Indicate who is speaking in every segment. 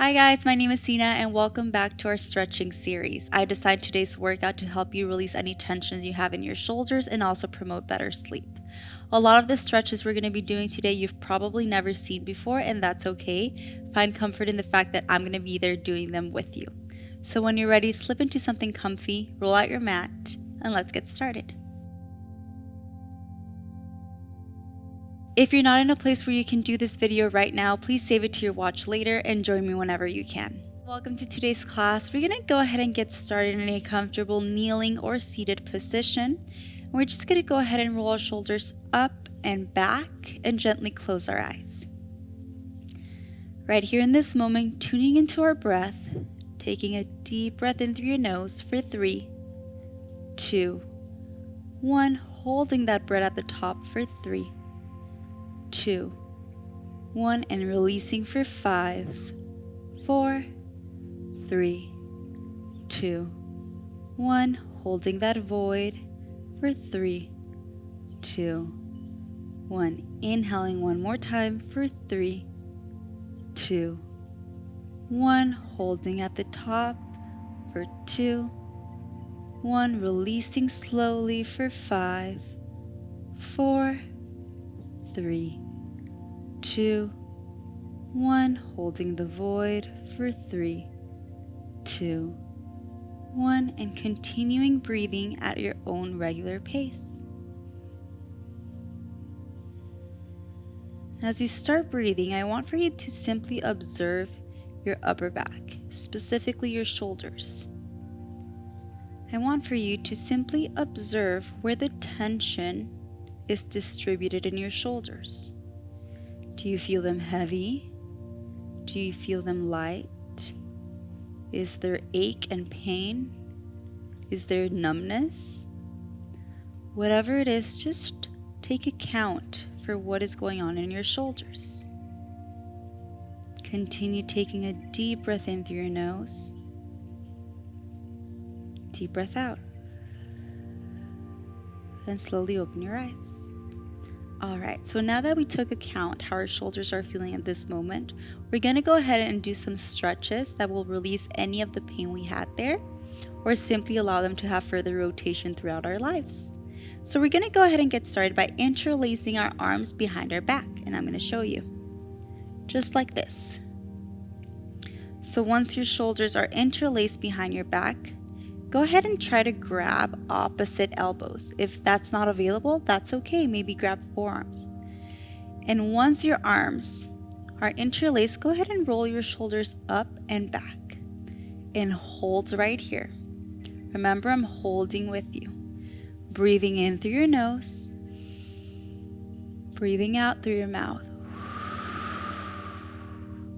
Speaker 1: Hi guys, my name is Sina and welcome back to our stretching series. I designed today's workout to help you release any tensions you have in your shoulders and also promote better sleep. A lot of the stretches we're going to be doing today you've probably never seen before, and that's okay. Find comfort in the fact that I'm going to be there doing them with you. So when you're ready, slip into something comfy, roll out your mat, and let's get started. If you're not in a place where you can do this video right now, please save it to your watch later and join me whenever you can. Welcome to today's class. We're going to go ahead and get started in a comfortable kneeling or seated position. We're just going to go ahead and roll our shoulders up and back and gently close our eyes. Right here in this moment, tuning into our breath, taking a deep breath in through your nose for 3, 2, 1, holding that breath at the top for 3, 2, 1, and releasing for 5, 4, 3, 2, 1, holding that void for 3, 2, 1, inhaling one more time for 3, 2, 1, holding at the top for 2, 1, releasing slowly for 5, 4, 3, 2, 1, holding the void for 3, 2, 1, and continuing breathing at your own regular pace. As you start breathing, I want for you to simply observe your upper back, specifically your shoulders. I want for you to simply observe where the tension is distributed in your shoulders. Do you feel them heavy? Do you feel them light? Is there ache and pain? Is there numbness? Whatever it is, just take account for what is going on in your shoulders. Continue taking a deep breath in through your nose. Deep breath out. And slowly open your eyes. Alright, so now that we took account how our shoulders are feeling at this moment, we're going to go ahead and do some stretches that will release any of the pain we had there, or simply allow them to have further rotation throughout our lives. So we're going to go ahead and get started by interlacing our arms behind our back, and I'm going to show you. Just like this. So once your shoulders are interlaced behind your back, go ahead and try to grab opposite elbows. If that's not available, that's okay. Maybe grab forearms. And once your arms are interlaced, go ahead and roll your shoulders up and back. And hold right here. Remember, I'm holding with you. Breathing in through your nose. Breathing out through your mouth.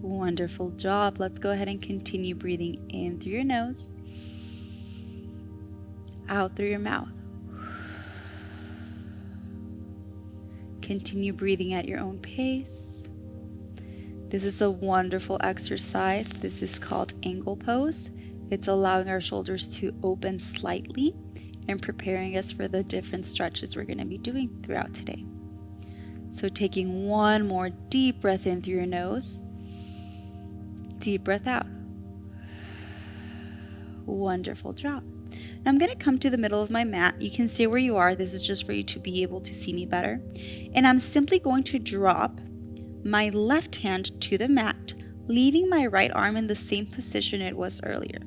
Speaker 1: Wonderful job. Let's go ahead and continue breathing in through your nose. Out through your mouth. Continue breathing at your own pace. This is a wonderful exercise. This is called angle pose. It's allowing our shoulders to open slightly and preparing us for the different stretches we're going to be doing throughout today. So taking one more deep breath in through your nose. Deep breath out. Wonderful job. Now I'm going to come to the middle of my mat. You can stay where you are. This is just for you to be able to see me better. And I'm simply going to drop my left hand to the mat, leaving my right arm in the same position it was earlier.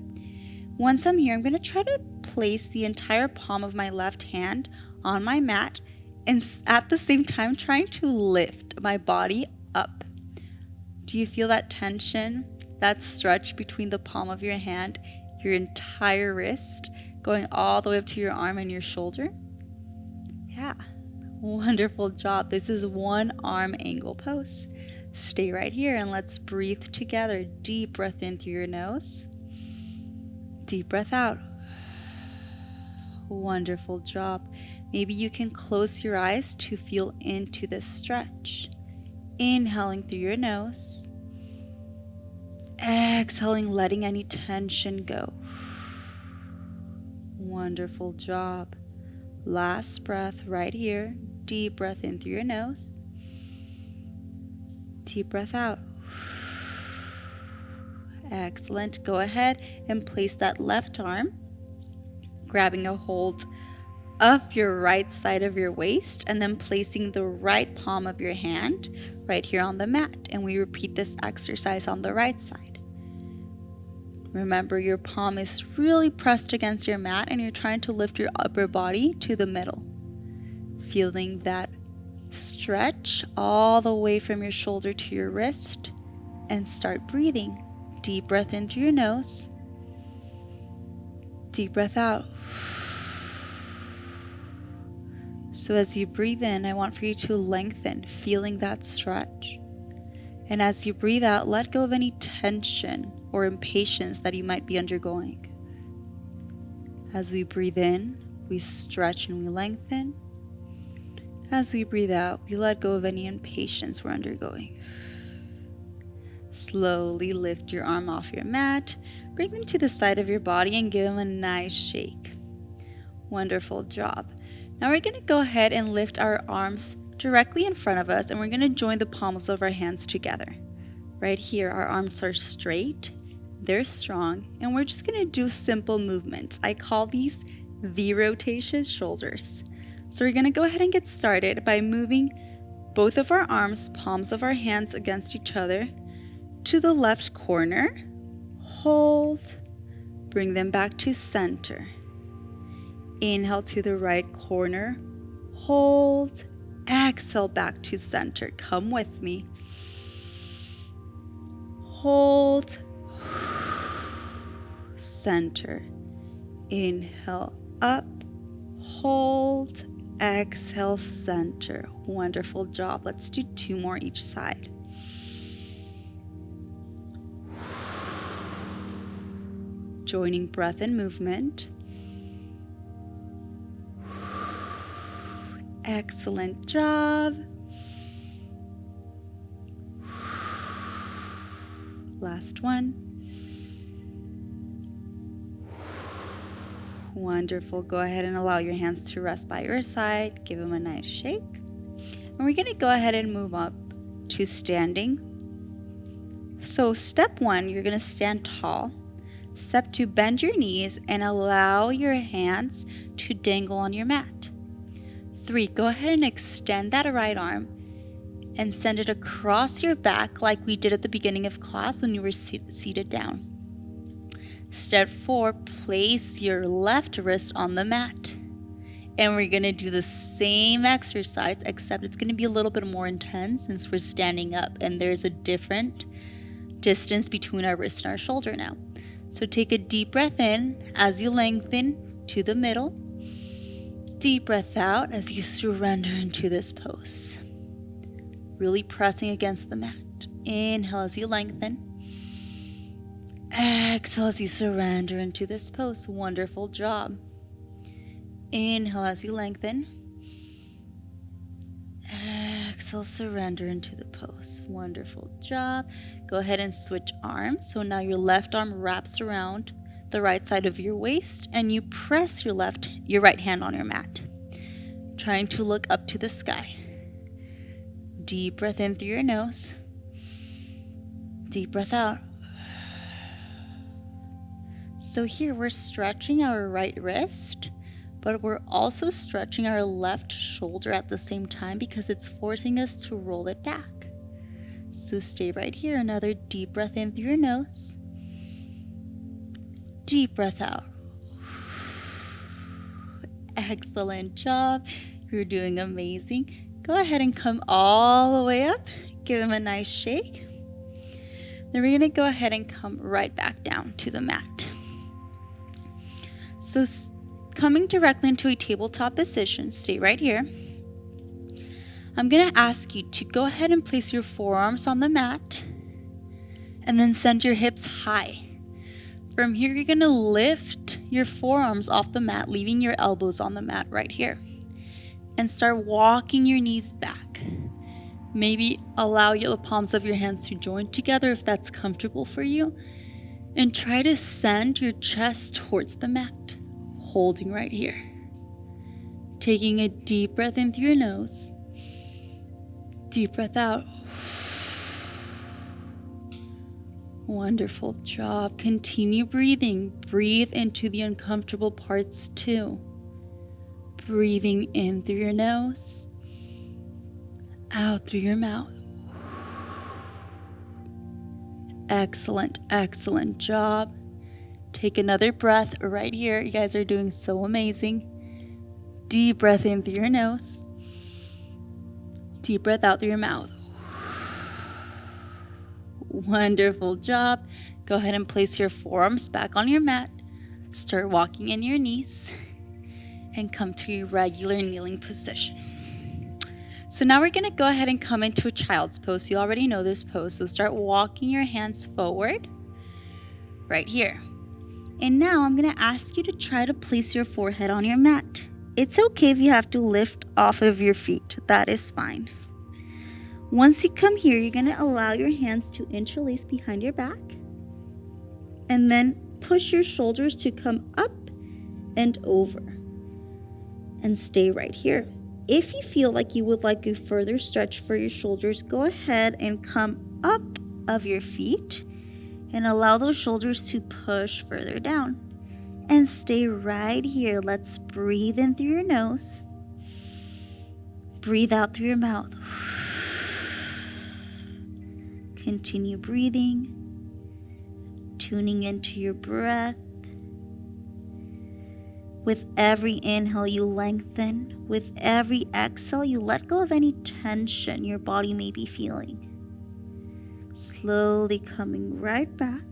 Speaker 1: Once I'm here, I'm going to try to place the entire palm of my left hand on my mat and at the same time trying to lift my body up. Do you feel that tension, that stretch between the palm of your hand, your entire wrist, going all the way up to your arm and your shoulder? Yeah, wonderful job. This is one arm angle pose. Stay right here and let's breathe together. Deep breath in through your nose. Deep breath out. Wonderful job. Maybe you can close your eyes to feel into this stretch. Inhaling through your nose. Exhaling, letting any tension go. Wonderful job. Last breath right here. Deep breath in through your nose. Deep breath out. Excellent. Go ahead and place that left arm, grabbing a hold of your right side of your waist, and then placing the right palm of your hand right here on the mat. And we repeat this exercise on the right side. Remember, your palm is really pressed against your mat and you're trying to lift your upper body to the middle. Feeling that stretch all the way from your shoulder to your wrist, and start breathing. Deep breath in through your nose. Deep breath out. So as you breathe in, I want for you to lengthen, feeling that stretch. And as you breathe out, let go of any tension or impatience that you might be undergoing. As we breathe in, we stretch and we lengthen. As we breathe out, we let go of any impatience we're undergoing. Slowly lift your arm off your mat, bring them to the side of your body and give them a nice shake. Wonderful job. Now we're going to go ahead and lift our arms directly in front of us, and we're going to join the palms of our hands together. Right here, our arms are straight, they're strong, and we're just going to do simple movements. I call these V-rotation shoulders. So we're going to go ahead and get started by moving both of our arms, palms of our hands against each other, to the left corner. Hold, bring them back to center. Inhale to the right corner, hold, exhale back to center. Come with me. Hold, center. Inhale up, hold, exhale, center. Wonderful job. Let's do 2 more each side. Joining breath and movement. Excellent job. Last one. Wonderful. Go ahead and allow your hands to rest by your side. Give them a nice shake. And we're going to go ahead and move up to standing. So step 1, you're going to stand tall. Step 2, bend your knees and allow your hands to dangle on your mat. 3, go ahead and extend that right arm and send it across your back like we did at the beginning of class when you were seated down. Step 4, place your left wrist on the mat. And we're going to do the same exercise, except it's going to be a little bit more intense since we're standing up and there's a different distance between our wrist and our shoulder now. So take a deep breath in as you lengthen to the middle. Deep breath out as you surrender into this pose. Really pressing against the mat. Inhale as you lengthen. Exhale as you surrender into this pose. Wonderful job. Inhale as you lengthen. Exhale, surrender into the pose. Wonderful job. Go ahead and switch arms. So now your left arm wraps around the right side of your waist and you press your right hand on your mat, trying to look up to the sky. Deep breath in through your nose. Deep breath out. So here we're stretching our right wrist, but we're also stretching our left shoulder at the same time because it's forcing us to roll it back. So stay right here. Another deep breath in through your nose. Deep breath out. Excellent job. You're doing amazing. Go ahead and come all the way up. Give him a nice shake. Then we're going to go ahead and come right back down to the mat. So coming directly into a tabletop position, stay right here. I'm going to ask you to go ahead and place your forearms on the mat and then send your hips high. From here, you're going to lift your forearms off the mat, leaving your elbows on the mat right here. And start walking your knees back. Maybe allow the palms of your hands to join together if that's comfortable for you. And try to send your chest towards the mat, holding right here. Taking a deep breath in through your nose. Deep breath out. Wonderful job. Continue breathing. Breathe into the uncomfortable parts too. Breathing in through your nose, out through your mouth. Excellent, excellent job. Take another breath right here. You guys are doing so amazing. Deep breath in through your nose. Deep breath out through your mouth. Wonderful job. Go ahead and place your forearms back on your mat. Start walking in your knees and come to your regular kneeling position. So now we're going to go ahead and come into a child's pose. You already know this pose. So start walking your hands forward right here. And now I'm going to ask you to try to place your forehead on your mat. It's okay if you have to lift off of your feet. That is fine. Once you come here, you're going to allow your hands to interlace behind your back. And then push your shoulders to come up and over. And stay right here. If you feel like you would like a further stretch for your shoulders, go ahead and come up of your feet and allow those shoulders to push further down. And stay right here. Let's breathe in through your nose. Breathe out through your mouth. Continue breathing, tuning into your breath. With every inhale, you lengthen. With every exhale, you let go of any tension your body may be feeling. Slowly coming right back,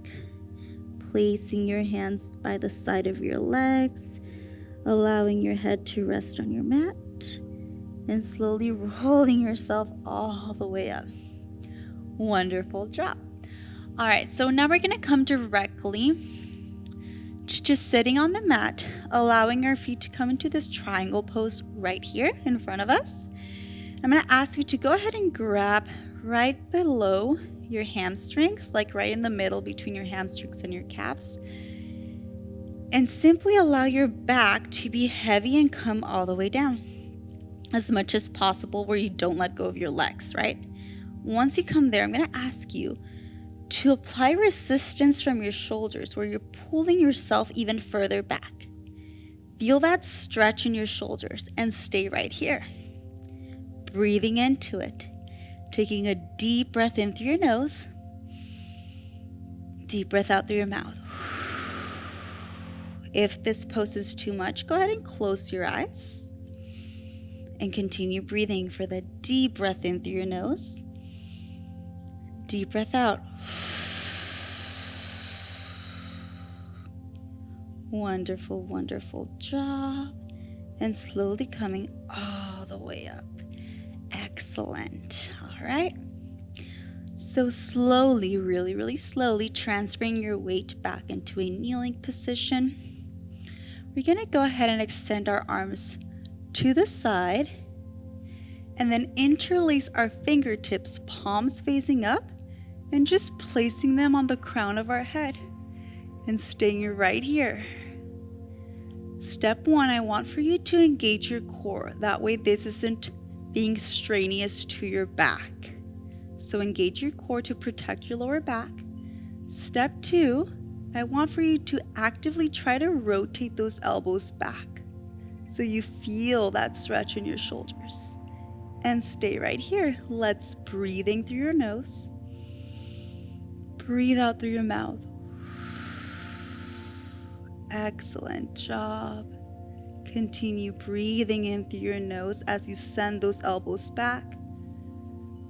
Speaker 1: placing your hands by the side of your legs, allowing your head to rest on your mat, and slowly rolling yourself all the way up. Wonderful job. All right, so now we're going to come directly to just sitting on the mat, allowing our feet to come into this triangle pose right here in front of us. I'm going to ask you to go ahead and grab right below your hamstrings, like right in the middle between your hamstrings and your calves. And simply allow your back to be heavy and come all the way down as much as possible where you don't let go of your legs, right? Once you come there, I'm going to ask you to apply resistance from your shoulders where you're pulling yourself even further back. Feel that stretch in your shoulders and stay right here. Breathing into it. Taking a deep breath in through your nose. Deep breath out through your mouth. If this pose is too much, go ahead and close your eyes. And continue breathing for the deep breath in through your nose. Deep breath out. Wonderful, wonderful job. And slowly coming all the way up. Excellent. All right. So slowly, really, really slowly transferring your weight back into a kneeling position. We're going to go ahead and extend our arms to the side and then interlace our fingertips, palms facing up, and just placing them on the crown of our head and staying right here. Step 1, I want for you to engage your core. That way this isn't being strenuous to your back. So engage your core to protect your lower back. Step 2, I want for you to actively try to rotate those elbows back so you feel that stretch in your shoulders. And stay right here. Let's breathe in through your nose. Breathe out through your mouth. Excellent job. Continue breathing in through your nose as you send those elbows back.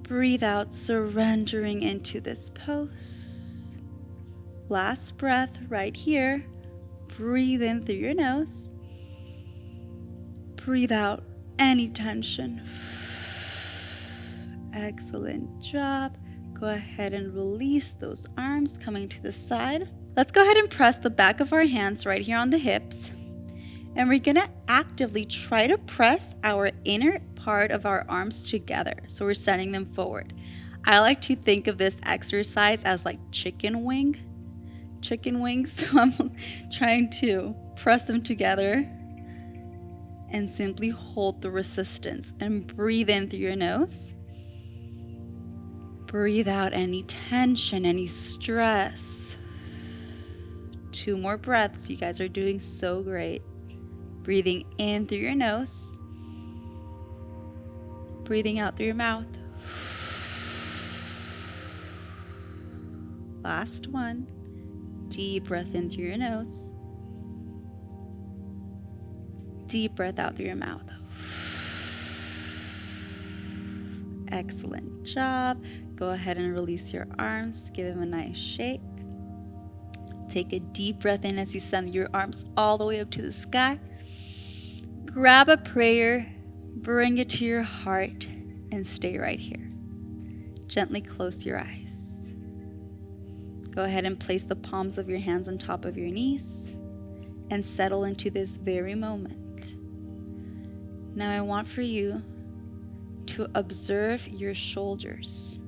Speaker 1: Breathe out, surrendering into this pose. Last breath right here. Breathe in through your nose. Breathe out any tension. Excellent job. Go ahead and release those arms coming to the side. Let's go ahead and press the back of our hands right here on the hips. And we're gonna actively try to press our inner part of our arms together. So we're sending them forward. I like to think of this exercise as like chicken wings. So I'm trying to press them together and simply hold the resistance and breathe in through your nose. Breathe out any tension, any stress. 2 more breaths. You guys are doing so great. Breathing in through your nose. Breathing out through your mouth. Last one. Deep breath in through your nose. Deep breath out through your mouth. Excellent job. Go ahead and release your arms. Give them a nice shake. Take a deep breath in as you send your arms all the way up to the sky. Grab a prayer, bring it to your heart, and stay right here. Gently close your eyes. Go ahead and place the palms of your hands on top of your knees and settle into this very moment. Now I want for you to observe your shoulders.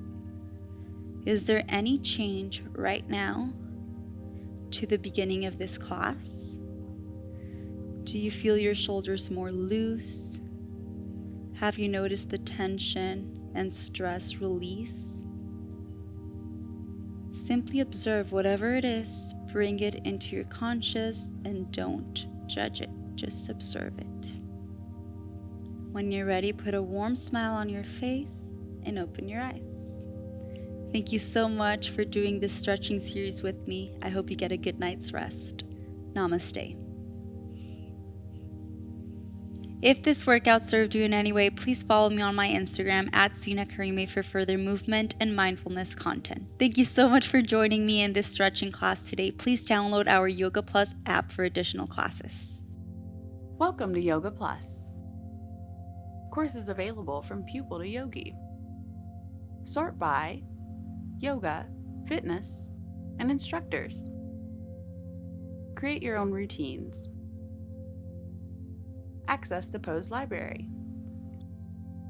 Speaker 1: Is there any change right now to the beginning of this class? Do you feel your shoulders more loose? Have you noticed the tension and stress release? Simply observe whatever it is, bring it into your conscious, and don't judge it, just observe it. When you're ready, put a warm smile on your face and open your eyes. Thank you so much for doing this stretching series with me. I hope you get a good night's rest. Namaste. If this workout served you in any way, please follow me on my Instagram @Sina for further movement and mindfulness content. Thank you so much for joining me in this stretching class today. Please download our Yoga Plus app for additional classes.
Speaker 2: Welcome to Yoga Plus. Courses available from pupil to yogi. Sort by yoga, fitness, and instructors. Create your own routines. Access the Pose Library.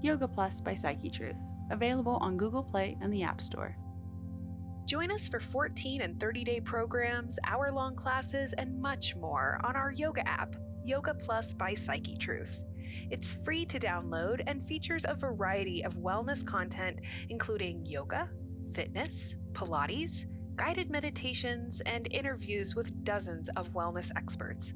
Speaker 2: Yoga Plus by Psyche Truth, available on Google Play and the App Store.
Speaker 3: Join us for 14 and 30-day programs, hour-long classes, and much more on our yoga app, Yoga Plus by Psyche Truth. It's free to download and features a variety of wellness content, including yoga, fitness, Pilates, guided meditations, and interviews with dozens of wellness experts.